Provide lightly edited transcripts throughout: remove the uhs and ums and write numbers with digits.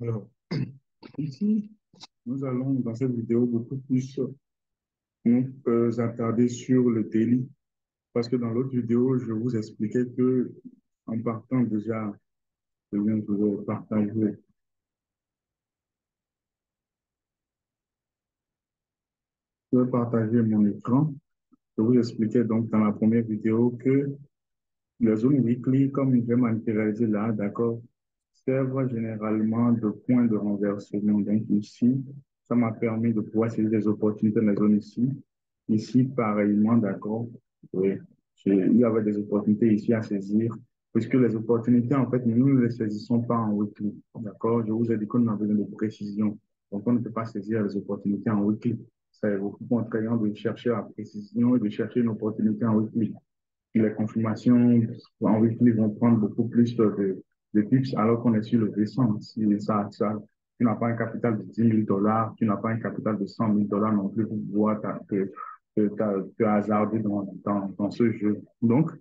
Alors, ici, nous allons dans cette vidéo beaucoup plus nous attarder sur le daily, parce que dans l'autre vidéo, je vous expliquais que en partant déjà, je vais partager mon écran. Je vous expliquais donc dans la première vidéo que les zones weekly, comme je vais matérialiser là, d'accord, servent généralement de point de renversement. Donc ici, ça m'a permis de pouvoir saisir des opportunités dans les zones ici. Ici, pareillement, d'accord. Oui, il y avait des opportunités ici à saisir, puisque les opportunités, en fait, nous ne les saisissons pas en weekly. D'accord? Je vous ai dit qu'on a besoin de précision. Donc, on ne peut pas saisir les opportunités en weekly. C'est beaucoup contraignant de chercher la précision et de chercher une opportunité en weekly. Les confirmations en weekly vont prendre beaucoup plus de tips alors qu'on est sur le descente. Si tu n'as pas un capital de 10 000 $, tu n'as pas un capital de 100 000 $ non plus pour pouvoir te hasarder dans ce jeu. Donc,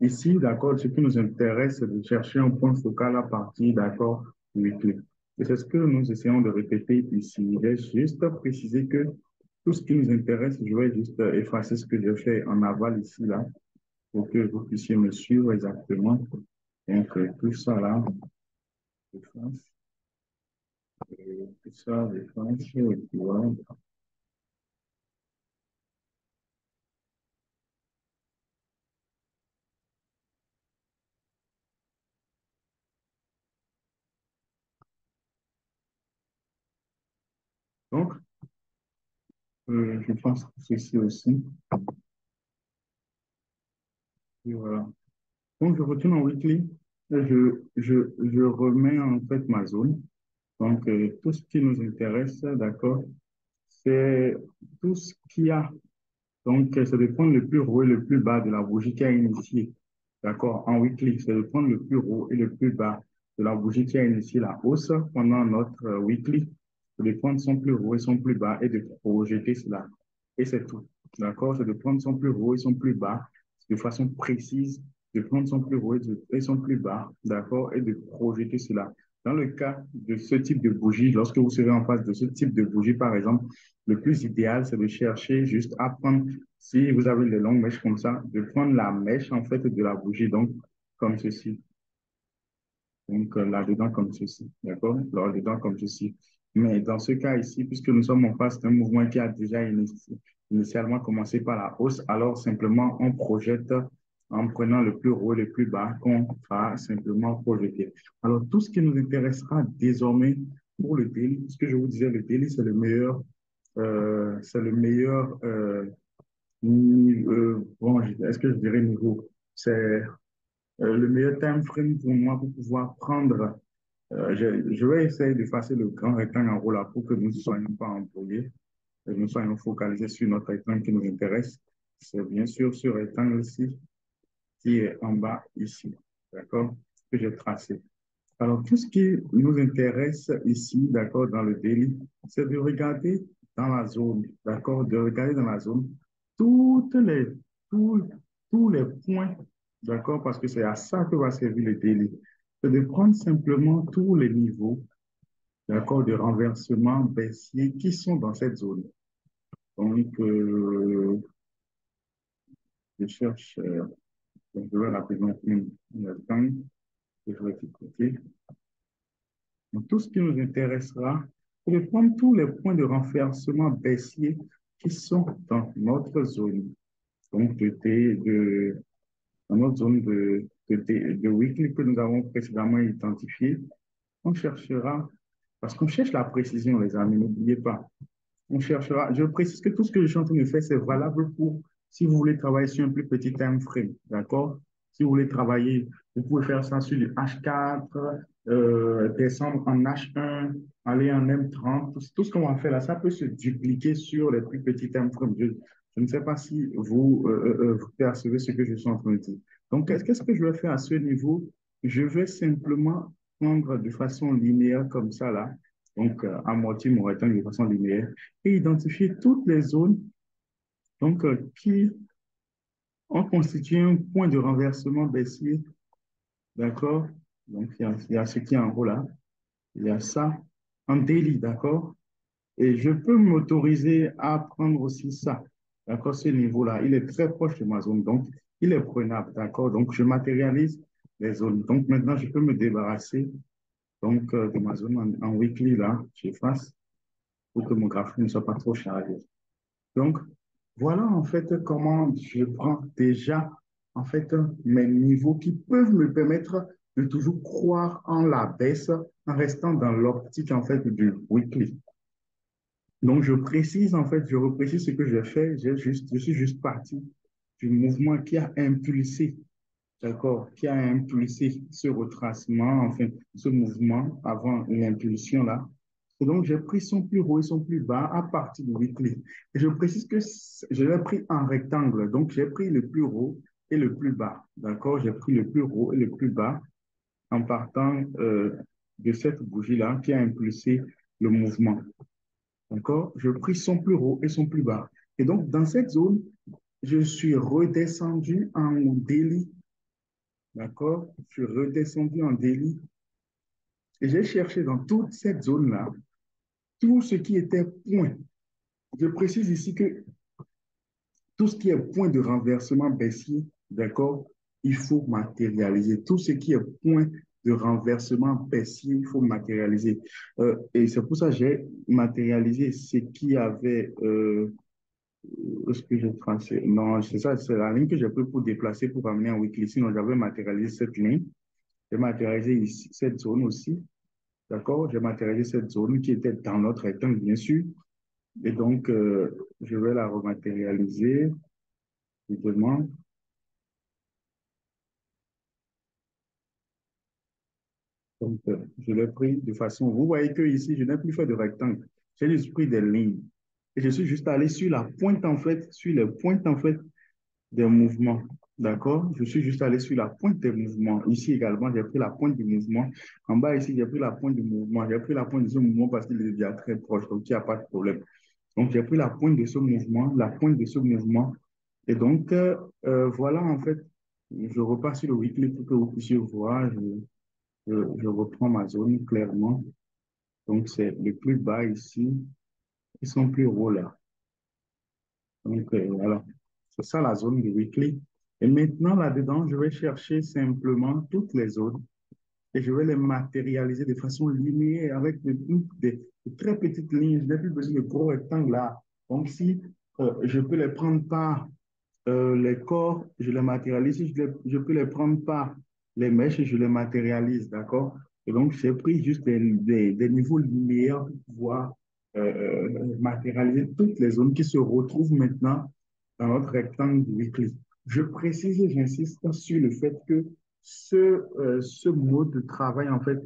ici, d'accord, ce qui nous intéresse, c'est de chercher un point focal à partir, d'accord, weekly. Et c'est ce que nous essayons de répéter ici. Il est juste préciser que tout ce qui nous intéresse, je vais juste effacer ce que j'ai fait en aval ici, là, pour que vous puissiez me suivre exactement. Donc, tout ça là, je fasse, tout ça, je fasse, et puis voilà. Donc, je pense que ceci aussi. Et voilà. Donc, je retourne en weekly et je remets en fait ma zone. Donc, tout ce qui nous intéresse, d'accord, c'est tout ce qu'il y a. Donc, c'est de prendre le plus haut et le plus bas de la bougie qui a initié. D'accord? En weekly, c'est de prendre le plus haut et le plus bas de la bougie qui a initié la hausse pendant notre weekly. C'est de prendre son plus haut et son plus bas et de projeter cela. Et c'est tout. D'accord? C'est de prendre son plus haut et son plus bas de façon précise, de prendre son plus haut et son plus bas. D'accord? Et de projeter cela. Dans le cas de ce type de bougie, lorsque vous serez en face de ce type de bougie, par exemple, le plus idéal, c'est de chercher juste à prendre, si vous avez des longues mèches comme ça, de prendre la mèche en fait de la bougie, donc comme ceci. Donc là-dedans comme ceci, d'accord? Là-dedans comme ceci. Mais dans ce cas ici, puisque nous sommes en face d'un mouvement qui a déjà initialement commencé par la hausse, alors simplement on projette en prenant le plus haut et le plus bas qu'on va simplement projeter. Alors tout ce qui nous intéressera désormais pour le daily, ce que je vous disais, le daily, c'est le meilleur bon, est-ce que je dirais niveau? C'est le meilleur time frame pour moi pour pouvoir prendre. Je vais essayer d'effacer le grand rectangle en haut là pour que nous ne soyons pas embrouillés et nous soyons focalisés sur notre rectangle qui nous intéresse. C'est bien sûr ce rectangle-ci qui est en bas ici, d'accord, que j'ai tracé. Alors, tout ce qui nous intéresse ici, d'accord, dans le daily, c'est de regarder dans la zone, d'accord, de regarder dans la zone toutes les, tous, tous les points, d'accord, parce que c'est à ça que va servir le daily. C'est de prendre simplement tous les niveaux, d'accord, de renversement baissier qui sont dans cette zone. Donc, je cherche, donc je vais rapidement une temps, je vais cliquer. Donc, tout ce qui nous intéressera, c'est de prendre tous les points de renversement baissier qui sont dans notre zone. Donc, dans notre zone de weekly que nous avons précédemment identifiée, on cherchera, parce qu'on cherche la précision, les amis, n'oubliez pas. On cherchera, je précise que tout ce que je suis en train de faire, c'est valable pour si vous voulez travailler sur un plus petit time frame, d'accord? Si vous voulez travailler, vous pouvez faire ça sur du H4, descendre en H1, aller en M30. Tout ce qu'on va faire là, ça peut se dupliquer sur les plus petits time frames. Je ne sais pas si vous percevez ce que je suis en train de dire. Donc, qu'est-ce que je vais faire à ce niveau? Je vais simplement prendre de façon linéaire comme ça là, donc amortir mon rectangle de façon linéaire et identifier toutes les zones donc, qui ont constitué un point de renversement baissier, d'accord? Donc, il y a ce qui est en haut là. Il y a ça en daily, d'accord? Et je peux m'autoriser à prendre aussi ça, d'accord? Ce niveau-là, il est très proche de ma zone, donc il est prenable, d'accord? Donc, je matérialise les zones. Donc, maintenant, je peux me débarrasser donc, de ma zone en weekly, là, j'efface pour que mon graphique ne soit pas trop chargé. Donc, voilà en fait comment je prends déjà en fait mes niveaux qui peuvent me permettre de toujours croire en la baisse en restant dans l'optique en fait du weekly. Donc, je précise en fait, je reprécise ce que j'ai fait. Je suis juste parti du mouvement qui a impulsé, d'accord, qui a impulsé ce retracement, enfin, ce mouvement avant l'impulsion là. Et donc, j'ai pris son plus haut et son plus bas à partir du weekly. Et je précise que je l'ai pris en rectangle. Donc, j'ai pris le plus haut et le plus bas. D'accord? J'ai pris le plus haut et le plus bas en partant de cette bougie-là qui a impulsé le mouvement. D'accord? Je pris son plus haut et son plus bas. Et donc, dans cette zone, je suis redescendu en délit. D'accord? Je suis redescendu en délit et j'ai cherché dans toute cette zone-là tout ce qui était point. Je précise ici que tout ce qui est point de renversement baissier, d'accord, il faut matérialiser. Tout ce qui est point de renversement baissier, il faut matérialiser. Et c'est pour ça que j'ai matérialisé ce qui avait est-ce que j'ai tracé? Non, c'est ça, c'est la ligne que j'ai pris pour déplacer pour amener en weekly. Sinon, j'avais matérialisé cette ligne. J'ai matérialisé ici, cette zone aussi. D'accord? J'ai matérialisé cette zone qui était dans notre rectangle, bien sûr. Et donc, je vais la rematérialiser, évidemment. Donc, je l'ai pris de façon. Vous voyez que ici, je n'ai plus fait de rectangle. J'ai juste pris des lignes. Et je suis juste allé sur la pointe, en fait, sur les pointes, en fait, des mouvements. D'accord? Je suis juste allé sur la pointe des mouvements. Ici également, j'ai pris la pointe du mouvement. En bas, ici, j'ai pris la pointe du mouvement. J'ai pris la pointe de ce mouvement parce qu'il est déjà très proche, donc il n'y a pas de problème. Donc, j'ai pris la pointe de ce mouvement, la pointe de ce mouvement. Et donc, voilà, en fait, je repars sur le weekly pour que vous puissiez voir. Je reprends ma zone clairement. Donc, c'est le plus bas ici. Ils sont plus hauts là. Donc, voilà. C'est ça la zone du weekly. Et maintenant, là-dedans, je vais chercher simplement toutes les zones et je vais les matérialiser de façon linéaire avec de très petites lignes. Je n'ai plus besoin de gros rectangles là. Donc, si je peux les prendre par les corps, je les matérialise. Si je peux les prendre par les mèches, je les matérialise, d'accord? Et donc, j'ai pris juste des niveaux linéaires pour pouvoir matérialiser toutes les zones qui se retrouvent maintenant dans notre rectangle du weekly. Je précise et j'insiste sur le fait que ce mode de travail, en fait,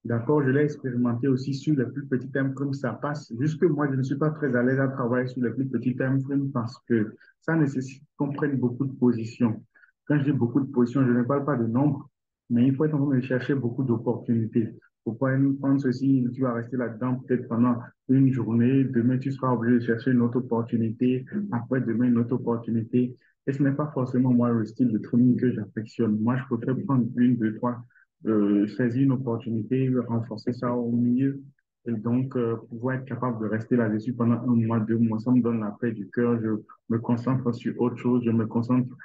d'accord, je l'ai expérimenté aussi sur les plus petits time frames, ça passe. Juste que moi, je ne suis pas très à l'aise à travailler sur les plus petits time frames parce que ça nécessite qu'on prenne beaucoup de positions. Quand je dis beaucoup de positions, je ne parle pas de nombre, mais il faut être en train de chercher beaucoup d'opportunités. Faut pas prendre ceci, tu vas rester là-dedans peut-être pendant une journée, demain tu seras obligé de chercher une autre opportunité, après demain une autre opportunité. Et ce n'est pas forcément moi le style de training que j'affectionne. Moi, je préfère prendre une, deux, trois saisir une opportunité, renforcer ça au milieu et donc pouvoir être capable de rester là-dessus pendant un mois, 2 mois, ça me donne la paix du cœur. Je me concentre sur autre chose, je me concentre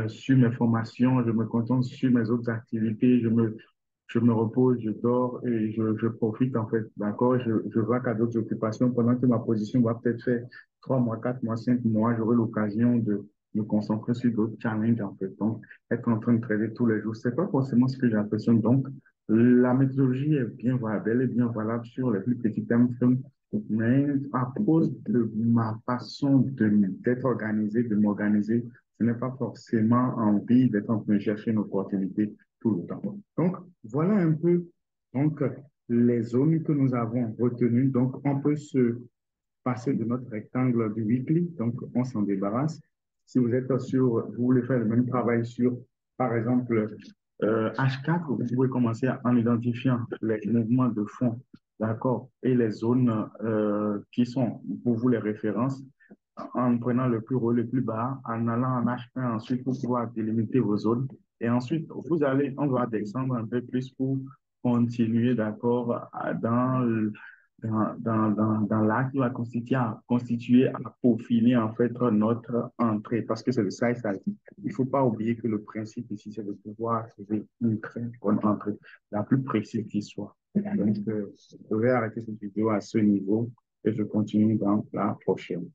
sur mes formations, je me concentre sur mes autres activités, je me repose, je dors et je profite en fait, d'accord? Je vois qu'à d'autres occupations pendant que ma position va peut-être faire 3 mois, 4 mois, 5 mois, j'aurai l'occasion de me concentrer sur d'autres challenges en fait. Donc, être en train de traiter tous les jours, c'est pas forcément ce que j'apprécie. Donc, la méthodologie est bien valable, elle est bien valable sur les plus petits thèmes, mais à cause de ma façon d'être organisé, de m'organiser, je n'ai pas forcément envie d'être en train de chercher une opportunité tout le temps. Donc, voilà un peu donc, les zones que nous avons retenues. Donc, on peut se passer de notre rectangle du weekly, donc on s'en débarrasse. Si vous êtes sur, vous voulez faire le même travail sur, par exemple, H4, vous pouvez commencer en identifiant les mouvements de fond, d'accord, et les zones qui sont pour vous les références, en prenant le plus haut, le plus bas, en allant en H1 ensuite pour pouvoir délimiter vos zones. Et ensuite, on va descendre un peu plus pour continuer, d'accord, dans l'acte qui va constituer à peaufiner en fait notre entrée, parce que c'est de ça il s'agit. Il ne faut pas oublier que le principe ici, c'est de pouvoir trouver une très bonne entrée, la plus précise qui soit. Donc, je vais arrêter cette vidéo à ce niveau et je continue dans la prochaine.